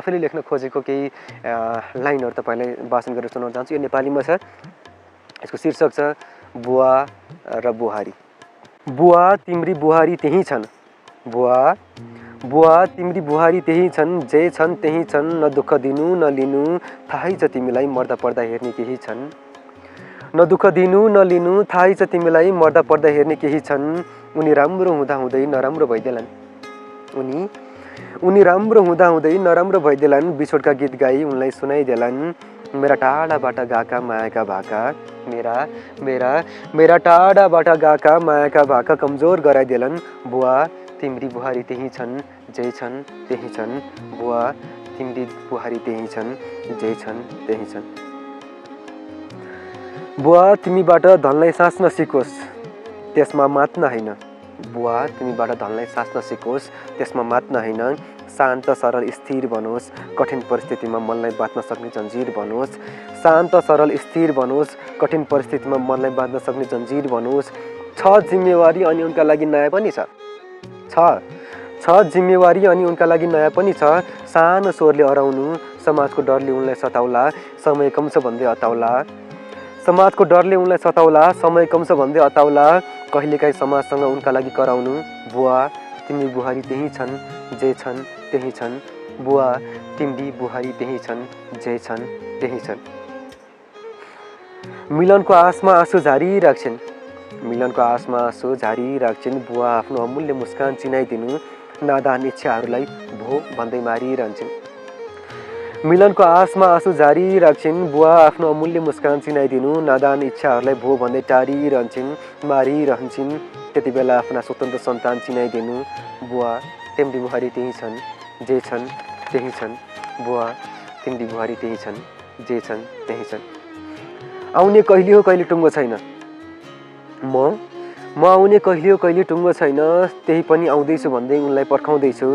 आफैले लेख्न खोजेको केही लाइनहरु तपाईलाई वाचन गरेर सुनाउन चाहन्छु। यो नेपालीमा छ। यसको शीर्षक छ बुवा र बुहारी। बुवा तिम्री बुहारी त्यही छन्, बुवा बुवा तिम्री बुहारी त्यही छन्, जे छन् त्यही छन्, न दुःख दिनु न लिनु, थाहै छ तिमीलाई मर्दा पर्दा हेर्ने केही छन्। न दुःख दिनु न लिनु, थाहै छ तिमीलाई मर्दा पर्दा हेर्ने केही छन्। उनी राम्रो हुँदा हुँदै नराम्रो भइदेलान्, उनी राम्रो हुँदा हुँदै नराम्रो भइदेलान्। बिछोडका गीत गाई उनलाई सुनाइदेलान्, मेरा टाढाबाट गाका मायाका भाका, मेरा टाढाबाट गाका मायाका भाका कमजोर गराइदेलान्। बुवा तिम्री बुहारी त्यही छन्, जे छन् त्यही छन्, बुवा तिम्री बुहारी त्यही छन्, जे छन् त्यही छन्। बुवा तिमीबाट धनलाई साँच्न सिकोस्, त्यसमा मात्न हैन। बुवा तिमीबाट धनलाई साँच्न सिकोस्, त्यसमा मात्न हैन। शान्त सरल स्थिर बनोस्, कठिन परिस्थितिमा मनलाई बाँच्न सक्ने जन्जिर बनोस्। शान्त सरल स्थिर बनोस्, कठिन परिस्थितिमा मनलाई बाँच्न सक्ने जन्जिर बनोस्। छ जिम्मेवारी अनि उनका लागि नयाँ पनि छ, छ जिम्मेवारी अनि उनका लागि नयाँ पनि छ। सानो स्वरले अराउनु, समाजको डरले उनलाई सताउला, समय कम छ भन्दै अताउला। समाजको डरले उनलाई सताउला, समय कम छ भन्दै अताउला। कहिलेकाहीँ समाजसँग उनका लागि कराउनु, बुवा तिम्री बुहारी त्यही छन्, जे छन् त्यही छन्, बुवा तिम्री बुहारी त्यही छन्, जे छन् त्यही छन्। मिलनको आशमा आँसु झारिराख्छिन्, मिलनको आशमा आँसु झारिराख्छिन्। बुवा आफ्नो अमूल्य मुस्कान चिनाइदिनु, नादान इच्छाहरूलाई भो भन्दै मारिरहन्छन्। मिलनको आशमा आँसु झारिराख्छिन्, बुवा आफ्नो अमूल्य मुस्कान चिनाइदिनु, नादान इच्छाहरूलाई भो भन्दै टारिरहन्छन्, मारिरहन्छन्। त्यति बेला आफ्ना स्वतन्त्र सन्तान चिनाइदिनु, बुवा तिम्री बुहारी त्यही छन्, जे छन् त्यही छन्, बुवा तिम्री बुहारी त्यही छन्, जे छन् त्यही छन्। आउने कहिले हो कहिले टुङ्गो छैन, म आउने कहिले हो कहिले टुङ्गो छैन, त्यही पनि आउँदैछु भन्दै उनलाई पर्खाउँदैछु।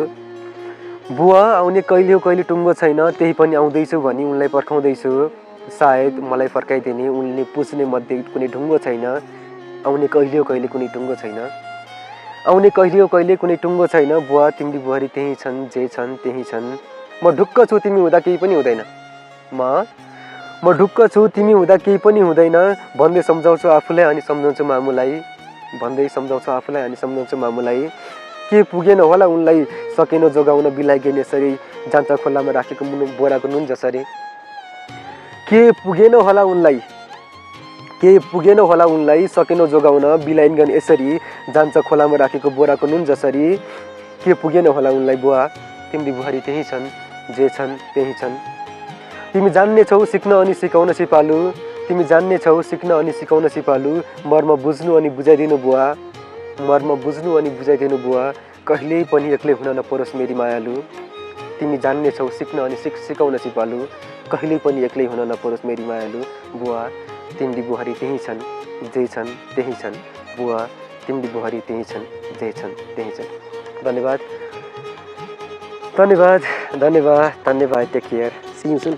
बुवा आउने कहिले हो कहिले टुङ्गो छैन, त्यही पनि आउँदैछु भनी उनलाई पर्खाउँदैछु। सायद मलाई फर्काइदिने उनले पुज्ने मध्ये कुनै ढुङ्गो छैन। आउने कहिले हो कहिले कुनै टुङ्गो छैन, आउने कहिले हो कहिले कुनै टुङ्गो छैन। बुवा तिम्री बुहारी त्यही छन्, जे छन् त्यही छन्। म ढुक्क छु तिमी हुँदा केही पनि हुँदैन, म ढुक्क छु तिमी हुँदा केही पनि हुँदैन, भन्दै सम्झाउँछु आफूलाई अनि सम्झाउँछु मामुलाई, भन्दै सम्झाउँछु आफूलाई अनि सम्झाउँछु मामुलाई। के पुगेन होला उनलाई सकेन जोगाउन बिलाइगेन यसरी, जान्छ खोलामा राखेको बोराको नुन जसरी। के पुगेन होला उनलाई सकेन जोगाउन बिलाइगेन यसरी, जान्छ खोलामा राखेको बोराको नुन जसरी। के पुगेन होला उनलाई बुवा तिम्री बुहारी त्यही छन्, जे छन् त्यही छन्। तिमी जान्ने छौ सिक्न अनि सिकाउन सिपालु, तिमी जान्ने छौ सिक्न अनि सिकाउन सिपालु। मर्म बुझ्नु अनि बुझाइदिनु बुवा, मर्म बुझ्नु अनि बुझाइदिनु बुवा। कहिल्यै पनि एक्लै हुन नपरोस् मेरी मायालु, तिमी जान्ने छौ सिक्न अनि सिकाउन सिपालु। कहिल्यै पनि एक्लै हुन नपरोस् मेरी मायालु। बुवा तिम्री बुहारी त्यही छन्, जे छन् त्यही छन्, बुवा तिम्री बुहारी त्यही छन्, जे छन् त्यही छन्। धन्यवाद धन्यवाद धन्यवाद धन्यवाद। Take care, see you soon.